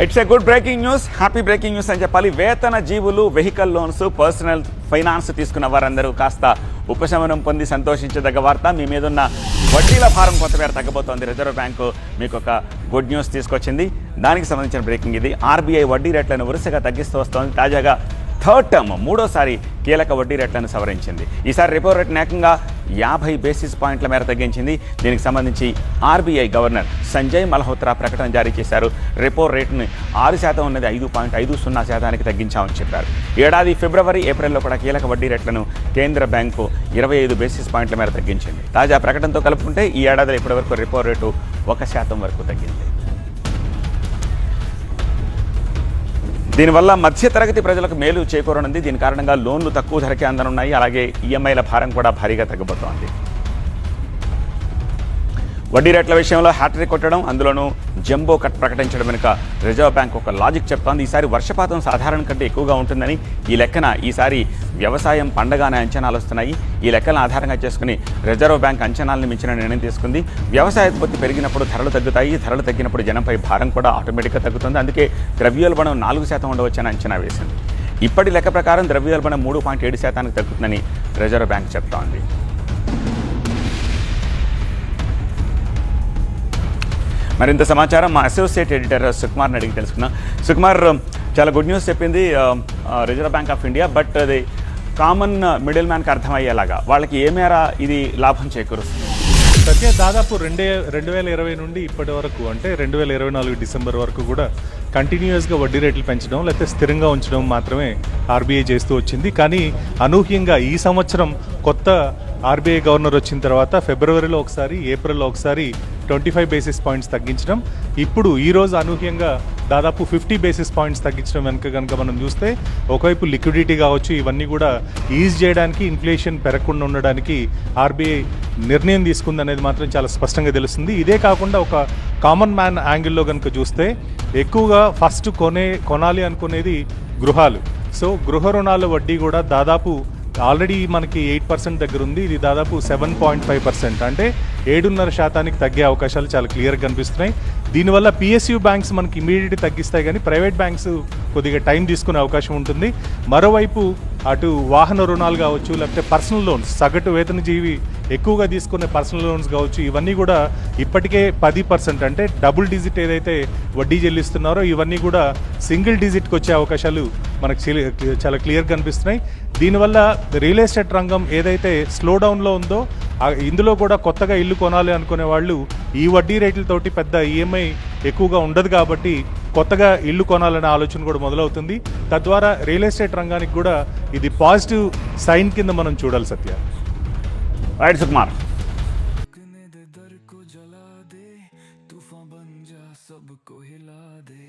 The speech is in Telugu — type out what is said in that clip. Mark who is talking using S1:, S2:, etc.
S1: It's a good breaking news, happy breaking news అని చెప్పాలి. వేతన జీవులు, వెహికల్ లోన్స్, పర్సనల్ ఫైనాన్స్ తీసుకున్న వారందరూ కాస్త ఉపశమనం పొంది సంతోషించదగ్గ వార్త. మీ మీద ఉన్న వడ్డీల భారం కొంతమేర తగ్గబోతోంది. రిజర్వ్ బ్యాంకు మీకు ఒక గుడ్ న్యూస్ తీసుకొచ్చింది. దానికి సంబంధించిన బ్రేకింగ్ ఇది. ఆర్బీఐ వడ్డీ రేట్లను వరుసగా తగ్గిస్తూ వస్తోంది. తాజాగా థర్డ్ టర్మ్ మూడోసారి కీలక వడ్డీ రేట్లను సవరించింది. ఈసారి రెపో రేట్ను ఏకంగా 50 బేసిస్ పాయింట్ల మేర తగ్గించింది. దీనికి సంబంధించి ఆర్బీఐ గవర్నర్ సంజయ్ మల్హోత్రా ప్రకటన జారీ చేశారు. రెపో రేటును 6% ఉన్నది 5.50% తగ్గించామని చెప్పారు. ఏడాది ఫిబ్రవరి, ఏప్రిల్లో కూడా కీలక వడ్డీ రేట్లను కేంద్ర బ్యాంకు 25 బేసిస్ పాయింట్ల మేర తగ్గించింది. తాజా ప్రకటనతో కలుపుకుంటే ఈ ఏడాదిలో ఇప్పటివరకు రెపో రేటు 1% వరకు తగ్గింది. దీనివల్ల మధ్యతరగతి ప్రజలకు మేలు చేకూరనుంది. దీని కారణంగా లోన్లు తక్కువ ధరకే అందనున్నాయి. అలాగే ఈఎంఐల భారం కూడా భారీగా తగ్గబోతోంది. వడ్డీ రేట్ల విషయంలో హ్యాట్రిక్ కొట్టడం, అందులోనూ జంబో కట్ ప్రకటించడం వెనుక రిజర్వ్ బ్యాంక్ ఒక లాజిక్ చెప్తోంది. ఈసారి వర్షపాతం సాధారణ కంటే ఎక్కువగా ఉంటుందని, ఈ లెక్కన ఈసారి వ్యవసాయం పండగానే అంచనాలు వస్తున్నాయి. ఈ లెక్కలను ఆధారంగా చేసుకుని రిజర్వ్ బ్యాంక్ అంచనాలను మించిన నిర్ణయం తీసుకుంది. వ్యవసాయోత్పత్తి పెరిగినప్పుడు ధరలు తగ్గుతాయి, ధరలు తగ్గినప్పుడు జనంపై భారం కూడా ఆటోమేటిక్గా తగ్గుతుంది. అందుకే ద్రవ్యోల్బణం 4% ఉండవచ్చని అంచనా వేసింది. ఇప్పటి లెక్క ప్రకారం ద్రవ్యోల్బణం 3.7% తగ్గుతుందని రిజర్వ్ బ్యాంక్ చెప్తోంది. మరింత సమాచారం మా అసోసియేట్ ఎడిటర్ సుకుమార్ని అడిగి తెలుసుకున్నాం. సుకుమార్, చాలా గుడ్ న్యూస్ చెప్పింది reserve bank of India. But అది కామన్ మిడిల్ మ్యాన్కి అర్థమయ్యేలాగా వాళ్ళకి ఏ మేర ఇది లాభం చేకూరుస్తుంది?
S2: సత్య, దాదాపు 2020 నుండి ఇప్పటి వరకు, అంటే 2024 డిసెంబర్ వరకు కూడా కంటిన్యూస్గా వడ్డీ రేట్లు పెంచడం లేకపోతే స్థిరంగా ఉంచడం మాత్రమే ఆర్బీఐ చేస్తూ వచ్చింది. కానీ అనూహ్యంగా ఈ సంవత్సరం కొత్త ఆర్బీఐ గవర్నర్ వచ్చిన తర్వాత ఫిబ్రవరిలో ఒకసారి, ఏప్రిల్లో ఒకసారి 25 బేసిస్ పాయింట్స్ తగ్గించడం, ఇప్పుడు ఈరోజు అనూహ్యంగా దాదాపు 50 బేసిస్ పాయింట్స్ తగ్గించడం వెనుక కనుక మనం చూస్తే ఒకవైపు లిక్విడిటీ కావచ్చు, ఇవన్నీ కూడా ఈజ్ చేయడానికి, ఇన్ఫ్లేషన్ పెరగకుండా ఉండడానికి ఆర్బీఐ నిర్ణయం తీసుకుంది అనేది మాత్రం చాలా స్పష్టంగా తెలుస్తుంది. ఇదే కాకుండా ఒక కామన్ మ్యాన్ యాంగిల్లో కనుక చూస్తే ఎక్కువగా ఫస్ట్ కొనాలి అనుకునేది గృహాలు. సో గృహ రుణాల వడ్డీ కూడా దాదాపు ఆల్రెడీ మనకి 8% దగ్గర ఉంది. ఇది దాదాపు 7.5%, అంటే 7.5% తగ్గే అవకాశాలు చాలా క్లియర్గా కనిపిస్తున్నాయి. దీనివల్ల పిఎస్యూ బ్యాంక్స్ మనకి ఇమీడియట్గా తగ్గిస్తాయి, కానీ ప్రైవేట్ బ్యాంక్స్ కొద్దిగా టైం తీసుకునే అవకాశం ఉంటుంది. మరోవైపు అటు వాహన రుణాలు కావచ్చు, లేకపోతే పర్సనల్ లోన్స్, సగటు వేతనజీవి ఎక్కువగా తీసుకునే పర్సనల్ లోన్స్ కావచ్చు, ఇవన్నీ కూడా ఇప్పటికే 10%, అంటే డబుల్ డిజిట్ ఏదైతే వడ్డీ చెల్లిస్తున్నారో ఇవన్నీ కూడా సింగిల్ డిజిట్కి వచ్చే అవకాశాలు మనకు చాలా క్లియర్ కనిపిస్తున్నాయి. దీనివల్ల రియల్ ఎస్టేట్ రంగం ఏదైతే స్లో డౌన్లో ఉందో ఇందులో కూడా కొత్తగా ఇల్లు కొనాలి అనుకునే వాళ్ళు ఈ వడ్డీ రేట్లతోటి పెద్ద ఈఎంఐ ఎక్కువగా ఉండదు కాబట్టి కొత్తగా ఇల్లు కొనాలనే ఆలోచన కూడా మొదలవుతుంది. తద్వారా రియల్ ఎస్టేట్ రంగానికి కూడా ఇది పాజిటివ్ సైన్ కింద మనం చూడాలి. సత్య,
S1: రైట్ సుకుమార్.
S3: तूफान बन जा सबको हिला दे।